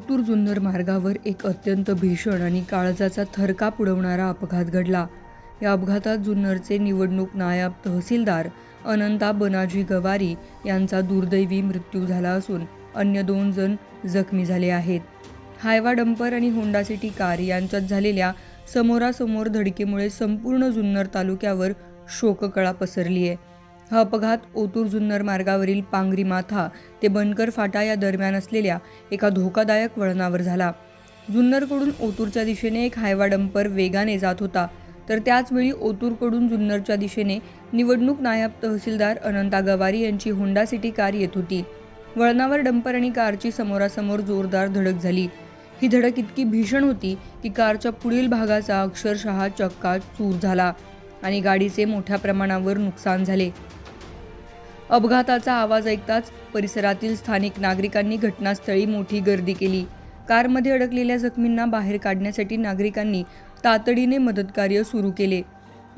ओतूर जुन्नर मार्गावर एक अत्यंत भीषण आणि काळजाचा थरकाप उडवणारा अपघात घडला। या अपघातात जुन्नरचे निवडणूक नायब तहसीलदार अनंता बनाजी गवारी यांचा दुर्दैवी मृत्यू झाला असून अन्य 2 जण जखमी झाले आहेत। हायवा डंपर आणि होंडा सिटी कार यांच्यात झालेल्या समोरासमोर धडकेमुळे संपूर्ण जुन्नर तालुक्यावर शोककळा पसरली आहे। हा अपघात ओतूर जुन्नर मार्गावरील पांगरी माथा ते बनकर फाटा या दरम्यान असलेल्या एका धोकादायक वळणावर झाला। जुन्नरकडून ओतूरच्या दिशेने एक हायवा डंपर वेगाने जात होता, तर त्याचवेळी ओतूरकडून जुन्नरच्या दिशेने निवडणूक नायब तहसीलदार अनंता गवारी यांची होंडा सिटी कार येत होती। वळणावर डंपर आणि कारची समोरासमोर जोरदार धडक झाली। ही धडक इतकी भीषण होती की कारच्या पुढील भागाचा अक्षरशः चक्काचूर झाला आणि गाडीचे मोठ्या प्रमाणावर नुकसान झाले। अपघाताचा आवाज ऐकताच परिसरातील स्थानिक नागरिकांनी घटनास्थळी मोठी गर्दी केली। कारमध्ये अडकलेल्या जखमींना बाहेर काढण्यासाठी नागरिकांनी तातडीने मदतकार्य सुरू केले।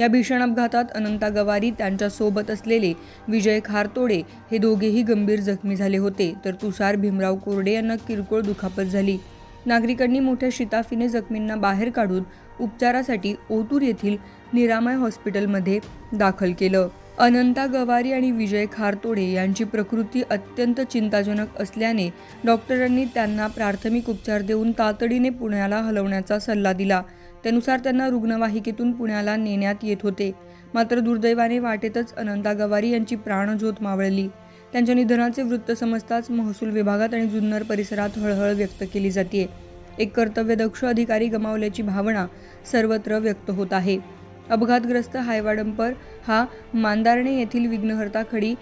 या भीषण अपघातात अनंता गवारी, त्यांच्या सोबत असलेले विजय खारतोडे हे दोघेही गंभीर जखमी झाले होते, तर तुषार भीमराव कोरडे यांना किरकोळ दुखापत झाली। नागरिकांनी मोठ्या शिताफीने जखमींना बाहेर काढून उपचारासाठी ओतूर येथील निरामय हॉस्पिटलमध्ये दाखल केलं। अनंता गवारी आणि विजय खारतोडे यांची प्रकृती अत्यंत चिंताजनक असल्याने डॉक्टरांनी त्यांना प्राथमिक उपचार देऊन तातडीने पुण्याला हलवण्याचा सल्ला दिला। त्यानुसार त्यांना रुग्णवाहिकेतून पुण्याला नेण्यात येत होते, मात्र दुर्दैवाने वाटेतच अनंता गवारी यांची प्राणज्योत मावळली। त्यांच्या निधनाचे वृत्त समजताच महसूल विभागात आणि जुन्नर परिसरात हळहळ व्यक्त केली जाते। एक कर्तव्यदक्ष अधिकारी गमावल्याची भावना सर्वत्र व्यक्त होत आहे। अपघातग्रस्त हायवा डंपर हा मांदारणे येथील विघ्नहर्ता खडी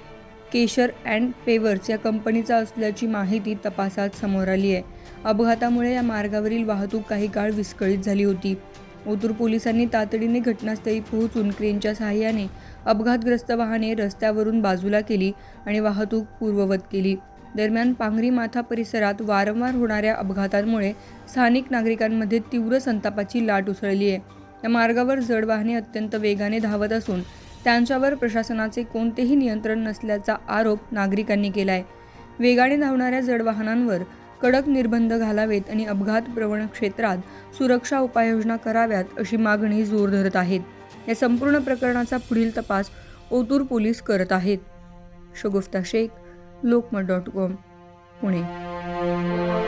केशर अँड पेवर्स या कंपनीचा असल्याची माहिती तपासात समोर आली आहे। अपघातामुळे या मार्गावरील वाहतूक काही काळ विस्कळीत झाली होती। ओतूर पोलिसांनी तातडीने घटनास्थळी पोहोचून क्रेनच्या सहाय्याने अपघातग्रस्त वाहने रस्त्यावरून बाजूला केली आणि वाहतूक पूर्ववत केली। दरम्यान पांगरी माथा परिसरात वारंवार होणाऱ्या अपघातांमुळे स्थानिक नागरिकांमध्ये तीव्र संतापाची लाट उसळली आहे। या मार्गावर जड वाहने अत्यंत वेगाने धावत असून त्यांच्यावर प्रशासनाचे कोणतेही नियंत्रण नसल्याचा आरोप नागरिकांनी केलाय। वेगाने धावणाऱ्या जड वाहनांवर कडक निर्बंध घालावेत आणि अपघात प्रवण क्षेत्रात सुरक्षा उपाययोजना कराव्यात अशी मागणी जोर धरत आहेत। या संपूर्ण प्रकरणाचा पुढील तपास ओतूर पोलीस करत आहेत। शगुफ्ता शेख, लोकमत.com, पुणे।